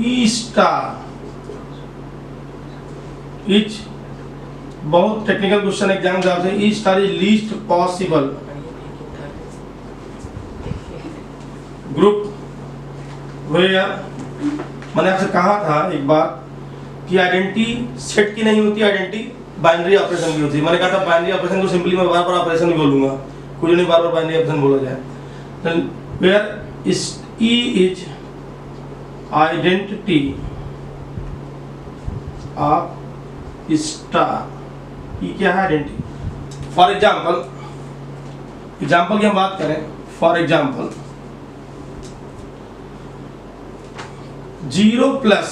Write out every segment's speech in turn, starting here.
E star is, बहुत technical question exam जवाब से, E star is least possible group where, मैंने आपसे कहा था एक बार कि आइडेंटिटी सेट की नहीं होती, आइडेंटिटी बाइनरी ऑपरेशन की होती है। मैंने कहा था बाइनरी ऑपरेशन को सिंपली मैं बार बार ऑपरेशन भी बोलूंगा, कुछ नहीं बार बार बाइनरी ऑपरेशन बोला जाए। Where is e is identity of star, ये क्या है आइडेंटिटी। फॉर एग्जाम्पल की हम बात करें, फॉर एग्जाम्पल 0 प्लस,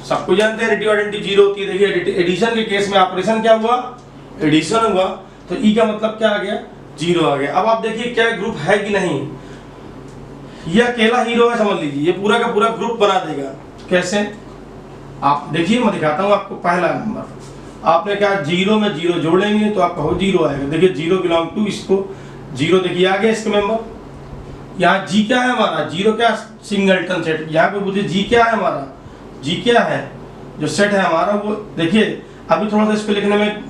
सबको जानते हैं एडिटिव आइडेंटिटी 0 होती है। देखिए एडिशन के केस में ऑपरेशन क्या हुआ, एडिशन हुआ, तो ई का मतलब क्या आ गया, 0 आ गया। अब आप देखिए क्या ग्रुप है कि नहीं, ये अकेला हीरो है समझ लीजिए, ये पूरा का पूरा ग्रुप बना देगा। कैसे, आप देखिए मैं दिखाता हूं आपको। पहला नंबर आपने कहा 0 में 0 जोड़ लेंगे तो आपका हो 0 आएगा। देखिए 0 बिलोंग टू, इसको 0 देखिए आ गया इसके मेंबर। यहाँ जी क्या है हमारा, 0 क्या सिंगलटन सेट, यहाँ पे पूछे जी क्या है हमारा, जी क्या है जो सेट है हमारा वो देखिए। अभी थोड़ा सा इसको लिखने में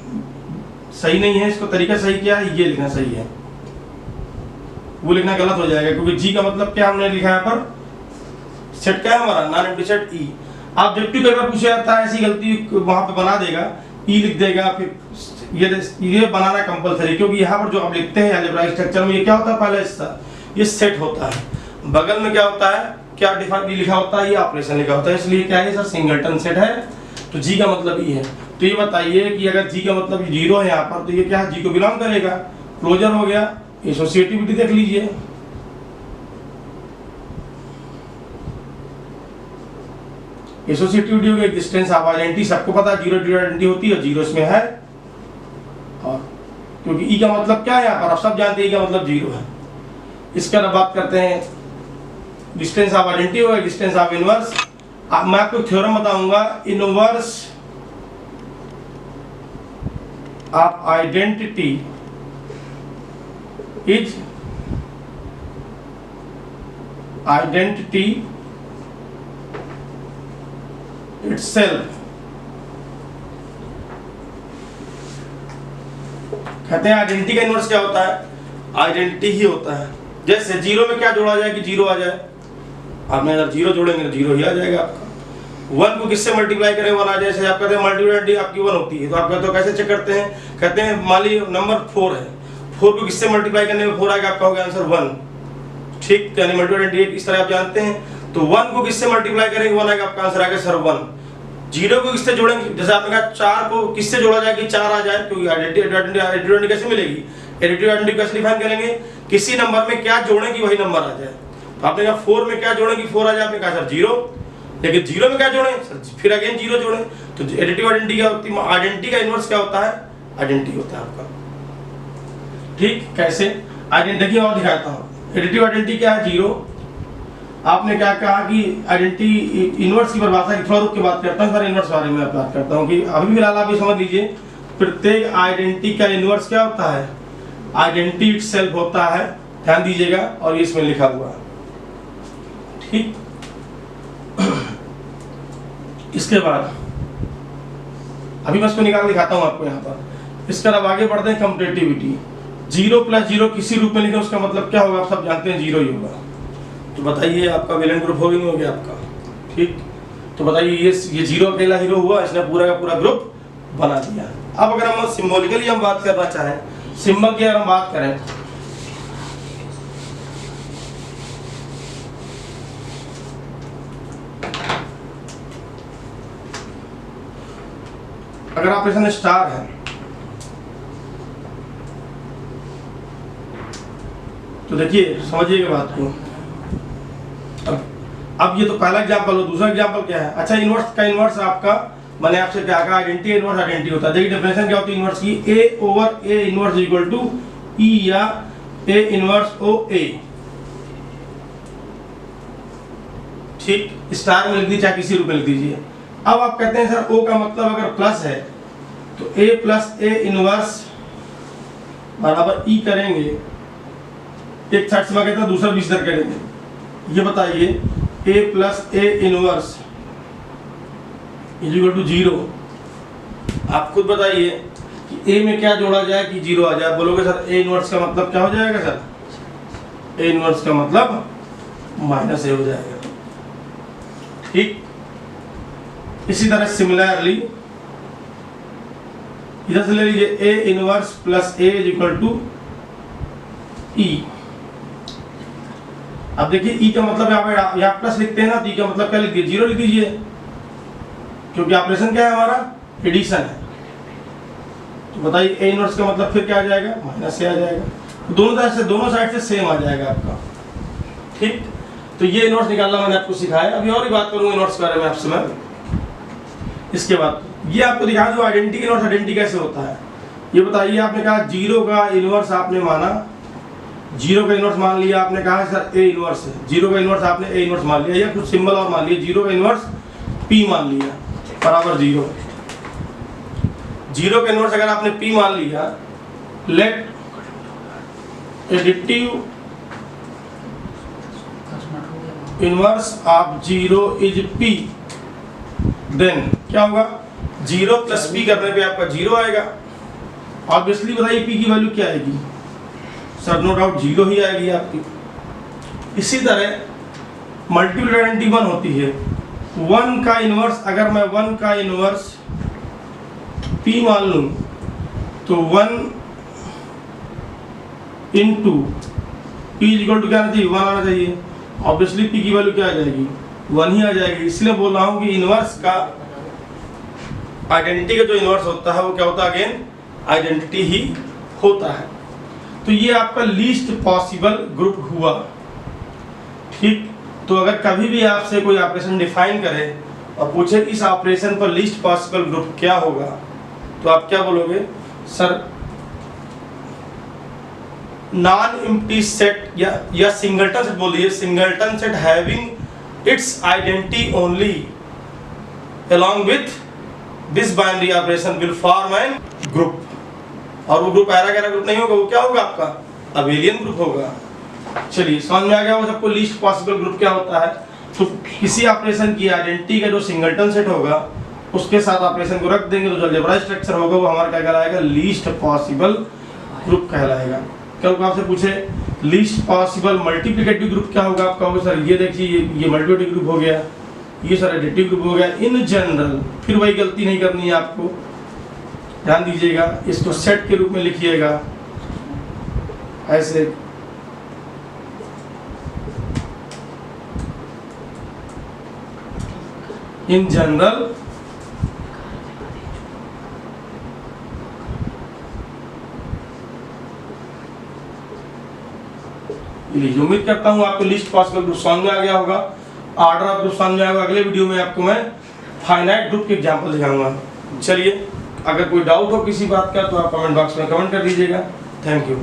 सही नहीं है, इसको तरीका सही क्या है, ये लिखना सही है, वो लिखना गलत हो जाएगा क्योंकि जी का मतलब क्या हमने लिखा है पर सेट क्या है हमारा, नॉन एम्प्टी सेट ई। ऑब्जेक्टिव कई बार पूछा जाता है, ऐसी गलती वहां पे बना देगा, ई लिख देगा, फिर ये बनाना कंपलसरी, क्योंकि यहाँ पर जो आप लिखते हैं अलजेब्राइक स्ट्रक्चर में ये क्या होता है, पहला हिस्सा ये सेट होता है, बगल में क्या होता है, क्या डिफाइन लिखा होता है, ये ऑपरेशन लिखा होता है, इसलिए क्या है सर सिंगलटन सेट है, तो जी का मतलब ई है। तो ये बताइए कि अगर जी का मतलब 0 है यहाँ पर, तो ये क्या है, जी को बिलोंग करेगा, क्लोजर हो गया। एसोसिएटिविटी देख लीजिए, एसोसिएटिविटी हो गया, एग्जिस्टेंस ऑफ आइडेंटिटी, सबको पता है 0 आइडेंटिटी होती है, 0 इसमें है, और क्योंकि ई का मतलब क्या है यहाँ पर आप सब जानते हैं, ई का मतलब 0 है। इसका बात करते हैं डिस्टेंस ऑफ आइडेंटिटी होगा, डिस्टेंस ऑफ इनवर्स। मैं आपको थ्योरम बताऊंगा, inverse of identity is identity itself. कहते हैं आइडेंटिटी का इनवर्स क्या होता है, आइडेंटिटी ही होता है। जैसे 0 में क्या जोड़ा जाए कि 0 आ जाए, आपने अगर 0 जोड़ेंगे तो 0 ही आ जाएगा आपका। 1 को किससे मल्टीप्लाई करें 1 आ जाए। जैसे आप कहते हैं मल्टीप्लाई आपकी 1 होती है, तो आप कहते हो कैसे चेक करते हैं, कहते हैं मान लीजिए नंबर 4 है, 4 को किससे मल्टीप्लाई करने में 4 आएगा, आपका हो गया आंसर 1। ठीक, यानी मल्टीप्लाई इस तरह आप जानते हैं। तो 1 को किससे मल्टीप्लाई करेंगे 1 आएगा, आपका आंसर आएगा सर 1। 0 को किससे जोड़ेंगे, जैसे आपने कहा 4 को किससे जोड़ा जाए कि 4 आ जाए, क्योंकि आइडेंटिटी कैसे मिलेगी, एडिटिव आइडेंटिटी कैसे डिफाइन करेंगे, किसी नंबर में क्या जोड़ें कि वही नंबर आ जाए। तो आपने कहा 4 में क्या जोड़ें कि 4 आ जाए, आपने कहा सर 0, लेकिन 0 में क्या जोड़ें सर, फिर अगेन 0 जोड़ें। तो एडिटिव आइडेंटिटी क्या होती है, आइडेंटिटी का इनवर्स क्या होता है, आइडेंटिटी होता है आपका। ठीक, कैसे आइडेंटिटी और दिखाता हूं। एडिटिव आइडेंटिटी क्या है, 0। आपने क्या कहा कि आइडेंटिटी इनवर्स की परिभाषा की थोड़ा रुक के बात करता हूं, सर इनवर्स बारे में बात करता हूं कि अभी फिलहाल आप ये समझ लीजिए, प्रत्येक आइडेंटिटी का इनवर्स क्या होता है, आइडेंटिटी इटसेल्फ होता है, ध्यान दीजिएगा, और ये इसमें लिखा हुआ है। ठीक, इसके बाद अभी मैं इसको निकाल दिखाता हूं आपको यहाँ पर। इसके बाद आगे बढ़ते हैं कम्पटेटिविटी। 0 प्लस 0 किसी रूप में लिखे उसका मतलब क्या होगा, आप सब जानते हैं 0 ही होगा। तो बताइए आपका वैलेंट ग्रुप हो गया आपका। ठीक, तो बताइए ये 0 अकेला हीरो हुआ, इसने पूरा का पूरा ग्रुप बना दिया। अब अगर हम सिंबॉलिकली हम बात करना चाहें, सिंबल की अगर हम बात करें, अगर ऑपरेशन स्टार है तो देखिए समझिएगा बात को। अब ये तो पहला एग्जांपल हो, दूसरा एग्जांपल क्या है, अच्छा इनवर्स का इनवर्स आपका, मैंने आपसे क्या कहा, आइडेंटिटी इनवर्स आइडेंटिटी होता है। देखिए डेफिनेशन क्या होती है इनवर्स की, A over A inverse equal to E या A इनवर्स O A। ठीक, स्टार में लिख दीजिए चाहे किसी रूप में लिख दीजिए। अब आप कहते हैं सर O का मतलब अगर प्लस है तो A प्लस A इनवर्स बराबर E करेंगे, एक साइड से मैं कहता हूं दूसरा बीच दर करेंगे। ये बताइए A plus A inverse is equal to 0। आप खुद बताइए कि ए में क्या जोड़ा जाए कि 0 आ जाए। बोलोगे सर ए इनवर्स का मतलब क्या हो जाएगा सर? ए इनवर्स का मतलब माइनस ए हो जाएगा। ठीक, इसी तरह सिमिलरली इधर से ले लीजिए A inverse plus A is equal to E. अब देखिए ई का मतलब यहाँ प्लस लिखते हैं ना, तो ई का मतलब क्या लिख दीजिए? 0 लिख दीजिए, क्योंकि ऑपरेशन क्या है हमारा? एडिशन है। तो बताइए ए इनवर्स का मतलब फिर क्या आ जाएगा? माइनस ए आ जाएगा। तो दोनों साइड से सेम आ जाएगा आपका। ठीक, तो ये इनवर्स निकालना मैंने आपको सिखाया। अभी और भी बात करूंगा इनवर्स के बारे में आपसे मैं। इसके बाद ये आपको दिखा दूं आइडेंटिटी इनवर्स आइडेंटिटी कैसे होता है। ये बताइए, आपने कहा 0 का इनवर्स आपने माना, 0 का इनवर्स मान लिया, आपने कहा सर ए इनवर्स है। 0 का इनवर्स आपने ए इनवर्स मान लिया, या कुछ सिंबल और मान लिया। 0 का इनवर्स p मान लिया बराबर 0। 0 का इनवर्स अगर आपने p मान लिया, let additive inverse of 0 is p, then क्या होगा? 0 प्लस p करने पे आपका 0 आएगा। ऑब्वियसली बताइए p की वैल्यू क्या आएगी सर? नो डाउट 0 ही आएगी आपकी। इसी तरह मल्टीपल आइडेंटिटी 1 होती है। 1 का इनवर्स अगर मैं 1 का इनवर्स p मान लूं तो 1 इंटू p इक्वल टू क्या आना चाहिए? 1 आना चाहिए। ऑब्वियसली p की वैल्यू क्या आ जाएगी? 1 ही आ जाएगी। इसलिए बोल रहा हूं कि इनवर्स का आइडेंटिटी का जो इनवर्स होता है वो क्या होता है? अगेन आइडेंटिटी ही होता है। तो ये आपका लीस्ट पॉसिबल ग्रुप हुआ। ठीक, तो अगर कभी भी आपसे कोई ऑपरेशन डिफाइन करे और पूछे इस ऑपरेशन पर लीस्ट पॉसिबल ग्रुप क्या होगा, तो आप क्या बोलोगे? सर नॉन एम्प्टी सेट या सिंगलटन सेट बोलिए। Singleton set having its identity only along with this binary operation will form an group। और वो ग्रुप पैरा ग्रुप नहीं होगा, वो क्या होगा? आपका अबेलियन ग्रुप होगा। चलिए समझ में आ गया वो सबको लीस्ट पॉसिबल ग्रुप क्या होता है। तो किसी ऑपरेशन की आइडेंटिटी का जो सिंगलटन सेट होगा उसके साथ ऑपरेशन को रख देंगे तो जो अलजेब्रा स्ट्रक्चर होगा वो हमारा क्या कहलाएगा? लीस्ट पॉसिबल ग्रुप कहलाएगा। कल आपसे पूछे लीस्ट पॉसिबल मल्टीप्लिकेटिव ग्रुप क्या होगा? आपका होगा सर ये देखिए ये मल्टीप्लिकेटिव ग्रुप हो गया, ये सर एडिटिव ग्रुप हो गया। इन जनरल फिर वही गलती नहीं करनी है आपको, ध्यान दीजिएगा। इसको सेट के रूप में लिखिएगा ऐसे। इन जनरल उम्मीद करता हूं आपको लिस्ट पॉसिबल ग्रुप समझ में आ गया होगा। ऑर्डर ऑफ ग्रुप समझ में आएगा। अगले वीडियो में आपको मैं फाइनाइट ग्रुप के एग्जांपल दिखाऊंगा। चलिए, अगर कोई डाउट हो किसी बात का तो आप कमेंट बॉक्स में कमेंट कर दीजिएगा। Thank you.